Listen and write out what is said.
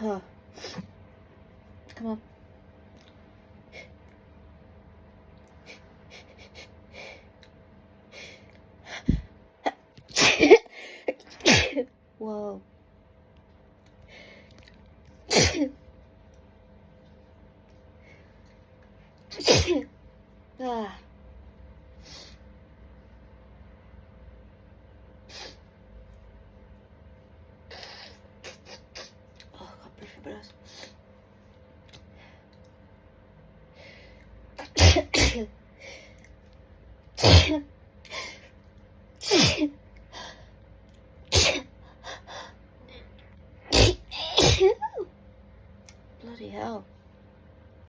Oh. Come on. Whoa. Ah. Oh, can't breathe my breath.